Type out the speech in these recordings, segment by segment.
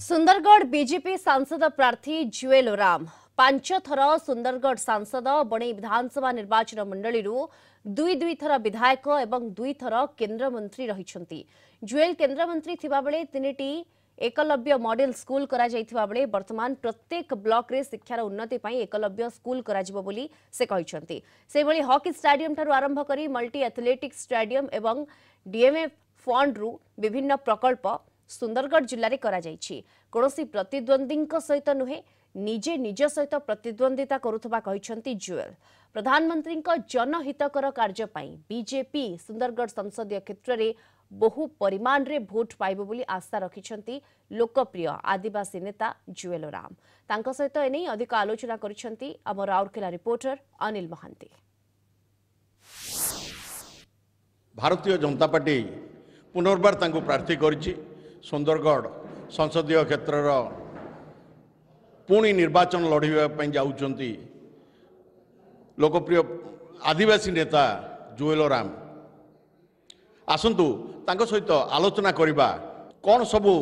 Sundargarh BJP सांसद प्रार्थी जुएल ओराम 5 थर सुंदरगढ़ सांसद बणई विधानसभा निर्वाचन मंडली दुई थर विधायक एवं 2 थर केन्द्रमंत्री रही। जुएल केन्द्रमंत्री थिबा बेले 3टी एकलव्य मॉडल स्कूल करा जायथिबा बेले वर्तमान प्रत्येक ब्लॉक रे शिक्षार उन्नति पई एकलव्य स्कूल करा जिवो बोली से कहिसंती। से भली हॉकी स्टेडियम ठारू आरंभ करी मल्टी एथलेटिक्स स्टेडियम एवं डीएमएफ फंड रु विभिन्न प्रकल्प सुंदरगढ़ जिले में करा जायछि। कोनोसी प्रतिद्वंदी सहित नुहे निजे निज सहित प्रतिद्वंदिता करुथबा कहिसंती जुएल। प्रधानमंत्री जनहितकर कार्य पई बीजेपी सुंदरगढ़ संसदीय क्षेत्र में बहु परिमाण रे भोट पाइबो बोली आशा रखिसंती लोकप्रिय आदिवासी नेता जुएल ओराम। तांको सहित एने अधिक आलोचना करिसंती आम राउरकेला रिपोर्टर अनिल महांती। भारतीय जनता पार्टी पुनर्बार तांको प्रार्थी करिछि। सुंदरगढ़ संसदीय क्षेत्र पुणी निर्वाचन लड़ाई जाउछंती लोकप्रिय आदिवासी नेता जुएल ओराम। आसंतु तांको सहित आलोचना करिबा कौन सबू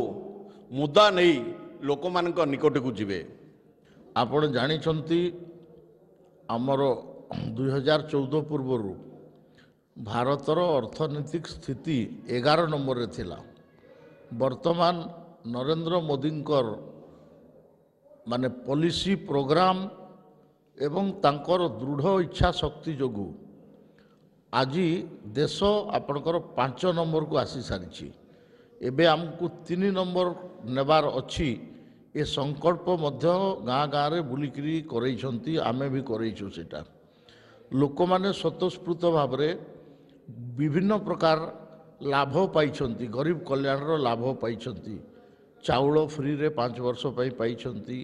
मुद्दा नहीं लोक मान निकट को जीवे। आपण जानिछंती आमर 2014 पूर्व भारतर अर्थनैतिक स्थिति 11 नंबर रे थिला। वर्तमान नरेंद्र मोदी माने पॉलिसी प्रोग्राम एवं तांकर दृढ़ इच्छा शक्ति जोगु आज देश आपणकर 5 नंबर को आसी सारी। एबे हमको 3 नंबर नेबार अच्छी ए संकल्प मध्य गाँ गाँ रे बुलिकी करैछंती। आमे भी करैछु। सेटा लोक माने स्वतःस्फूर्त भाव रे विभिन्न प्रकार लाभ पाइछंती। गरीब कल्याण रो लाभ पाइछंती। चाउल फ्री रे 5 वर्ष पाइछंती।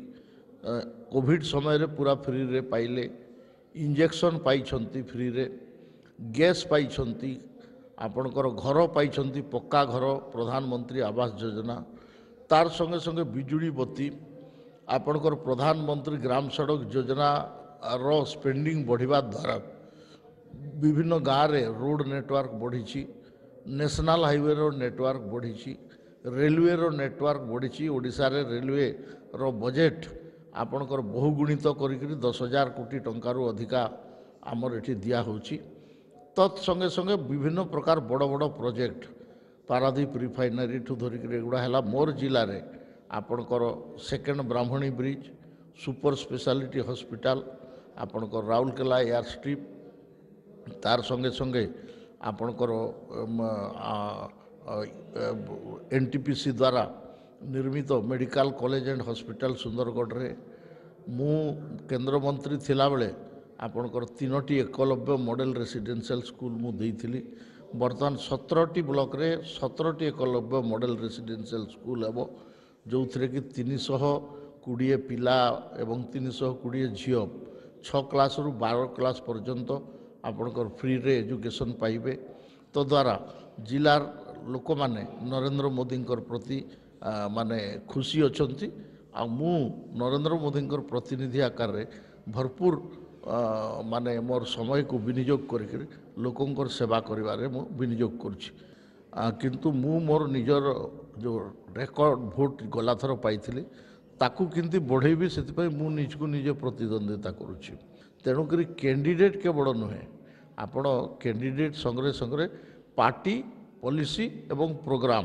कोविड समय रे पूरा फ्री रे पाइले। इंजेक्शन पाइछंती फ्री रे। गैस पाइछंती। आपणकर घर पाइछंती पक्का घर प्रधानमंत्री आवास योजना। तार संगे संगे बिजुली बत्ती आपणकर प्रधानमंत्री ग्राम सड़क योजना रो स्पेंडिंग बढ़िबा द्वारा विभिन्न गाँव रे रोड नेटवर्क बढ़ी। नेशनल हाईवे रो नेटवर्क बढ़ी। रेलवे रो नेटवर्क बढ़ी। ओडिशा रे रेलवे रो बजेट आपणकर बहुगुणित करिकरी 10,000 कोटी टंकारु अधिका आमर एठी दिया होची। तत्संगे संगे विभिन्न प्रकार बड़ बड़ प्रोजेक्ट पारादीप रिफाइनरी ठू धरिक एगुड़ा है। मोर जिले में आपणकर सेकेंड ब्राह्मणी ब्रिज सुपर स्पेशलिटी हॉस्पिटल आपणकर राउरकेला एयर स्ट्रिप तार संगे संगे आपणकर एनटीपीसी द्वारा निर्मित medical college and hospital Sundargarh रे मु केंद्र मंत्री थिला बेले आपणकर 3टी एकलव्य मॉडल रेसिडेंशियल स्कूल मु देइथिली। वर्तमान 17टी ब्लॉक रे 17टी एकलव्य मॉडल रेसिडेंशियल स्कूल हेबो जो थरे कि 320 पिला एवं 320 झियो 6 क्लास रु 12 क्लास पर्यंत आपणकर फ्री रे एजुकेशन पाइबे। तो द्वारा जिलार लोक माने नरेंद्र मोदी प्रति माने खुशी अछंती। आ मु नरेंद्र मोदी प्रतिनिधि आकार रे भरपूर माने मोर समय को विनियोग करके लोकंकर सेवा करिवारे मु विनियोग करछि। किंतु मु मोर निजर जो रेकर्ड भोट गलाथर पाइथिली ताकू किंतु बढ़ेबी से मु निजको निजे प्रतिद्वंदिता करुछि। तेणुकरी कैंडिडेट के बड़ नुहे आपण कैंडिडेट संगे संगे पार्टी पॉलिसी एवं प्रोग्राम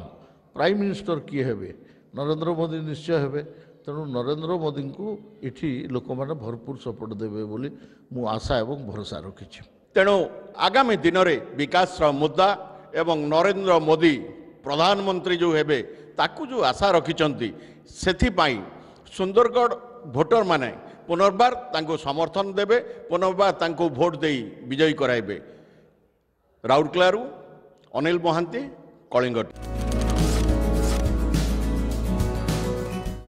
प्राइम मिनिस्टर किए हेबे नरेंद्र मोदी निश्चय हेबे। तेणु नरेंद्र मोदी को इठी लोक माने भरपूर सपोर्ट देवे बोली मु आशा एवं भरोसा रखिछि। तेणु आगामी दिन में विकास मुद्दा एवं नरेंद्र मोदी प्रधानमंत्री जो हेबे ताकू जो आशा रखिछंती सेथिपाई सुंदरगढ़ भोटर माने पुनर्बार तांको समर्थन देबे। पुनर्बार तांको भोट देई विजयी कराइबे। राउरकेला अनिल महांती, कलिंग।